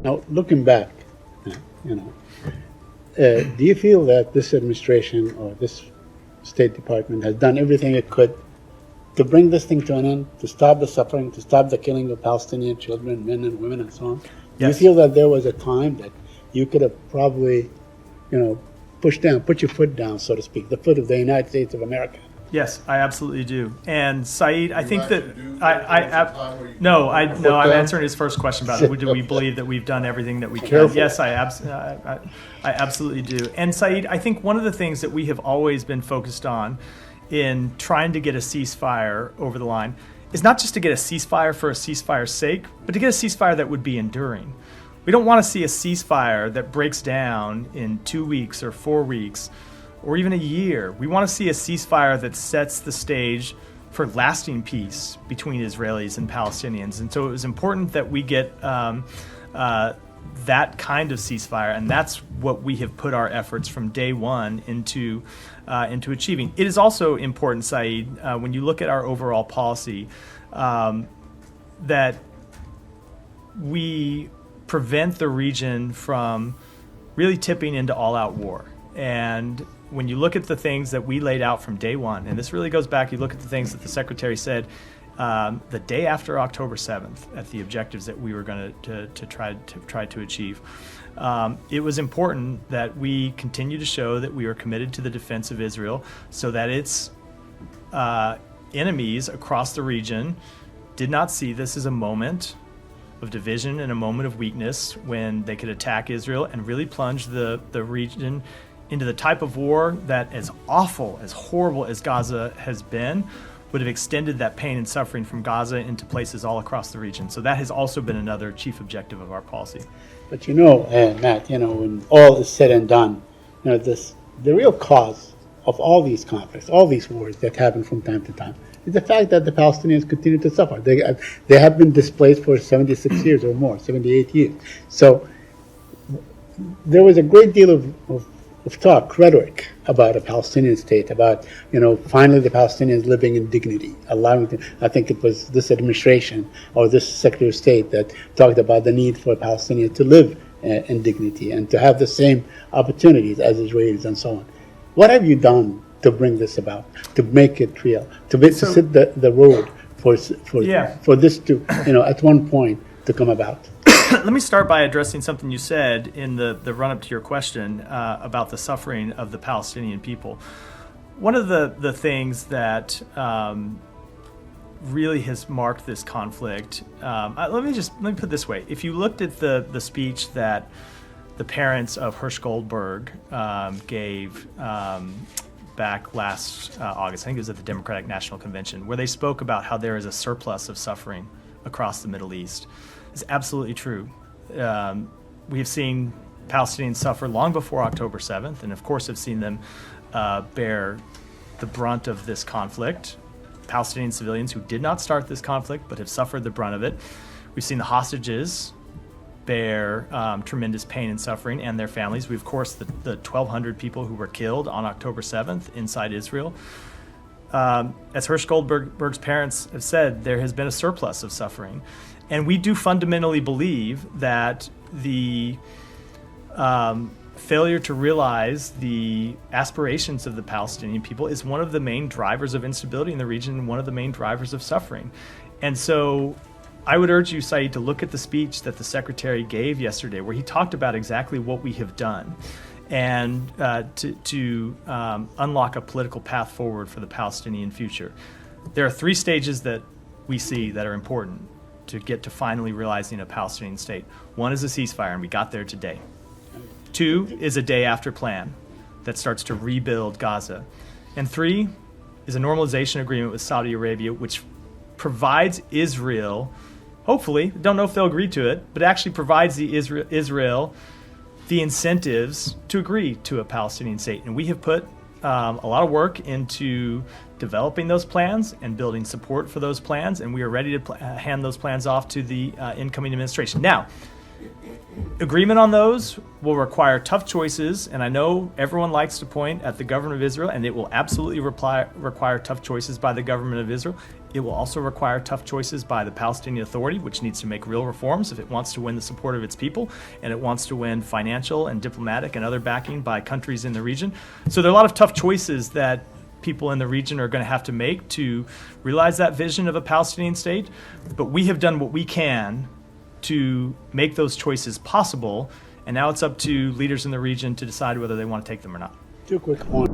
Now, looking back, you know, do you feel that this administration or this State Department has done everything it could to bring this thing to an end, to stop the suffering, to stop the killing of Palestinian children, men and women, and so on? Do you Yes. feel that there was a time that you could have probably, put your foot down, so to speak, the foot of the United States of America? Yes, I absolutely do. And Said, I think that actually do? no, I'm down? answering his first question about it. Do we believe that we've done everything that we can? Careful. Yes, I absolutely do. And Said, I think one of the things that we have always been focused on in trying to get a ceasefire over the line is not just to get a ceasefire for a ceasefire's sake, but to get a ceasefire that would be enduring. We don't want to see a ceasefire that breaks down in 2 weeks or 4 weeks or even a year. We want to see a ceasefire that sets the stage for lasting peace between Israelis and Palestinians. And so it was important that we get that kind of ceasefire, and that's what we have put our efforts from day one into achieving. It is also important, Said, when you look at our overall policy, that we prevent the region from really tipping into all-out war. And when you look at the things that we laid out from day one, and this really goes back, you look at the things that the Secretary said the day after October 7th at the objectives that we were going to try to achieve. It was important that we continue to show that we are committed to the defense of Israel so that its enemies across the region did not see this as a moment of division and a moment of weakness when they could attack Israel and really plunge the region into the type of war that, as awful, as horrible as Gaza has been, would have extended that pain and suffering from Gaza into places all across the region. So that has also been another chief objective of our policy. But Matt, when all is said and done, the real cause of all these conflicts, all these wars that happen from time to time, is the fact that the Palestinians continue to suffer. They have been displaced for 76 years or more, 78 years. So there was a great deal of talk, rhetoric about a Palestinian state, about, finally the Palestinians living in dignity, allowing them. I think it was this administration or this Secretary of State that talked about the need for Palestinians to live in dignity and to have the same opportunities as Israelis and so on. What have you done to bring this about, to make it real, to set the road for this to, at one point to come about? Let me start by addressing something you said in the run-up to your question about the suffering of the Palestinian people. One of the things that really has marked this conflict, let me put it this way. If you looked at the speech that the parents of Hirsch Goldberg gave back last August, I think it was at the Democratic National Convention, where they spoke about how there is a surplus of suffering across the Middle East. It's absolutely true. We have seen Palestinians suffer long before October 7th, and of course have seen them bear the brunt of this conflict. Palestinian civilians who did not start this conflict but have suffered the brunt of it. We've seen the hostages bear tremendous pain and suffering, and their families. We, of course, the 1,200 people who were killed on October 7th inside Israel. As Hirsch Goldberg's parents have said, there has been a surplus of suffering. And we do fundamentally believe that the failure to realize the aspirations of the Palestinian people is one of the main drivers of instability in the region and one of the main drivers of suffering. And so I would urge you, Said, to look at the speech that the Secretary gave yesterday, where he talked about exactly what we have done and to unlock a political path forward for the Palestinian future. There are 3 stages that we see that are important to get to finally realizing a Palestinian state. 1 is a ceasefire, and we got there today. 2 is a day-after plan that starts to rebuild Gaza. And 3 is a normalization agreement with Saudi Arabia, which provides Israel, hopefully, don't know if they'll agree to it, but actually provides Israel the incentives to agree to a Palestinian state. And we have put a lot of work into developing those plans and building support for those plans, and we are ready to hand those plans off to the incoming administration. Now, Agreement on those will require tough choices, and I know everyone likes to point at the government of Israel, and it will absolutely require tough choices by the government of Israel. It will also require tough choices by the Palestinian Authority, which needs to make real reforms if it wants to win the support of its people, and it wants to win financial and diplomatic and other backing by countries in the region. So there are a lot of tough choices that people in the region are going to have to make to realize that vision of a Palestinian state, but we have done what we can to make those choices possible, and now it's up to leaders in the region to decide whether they want to take them or not. Two quick points.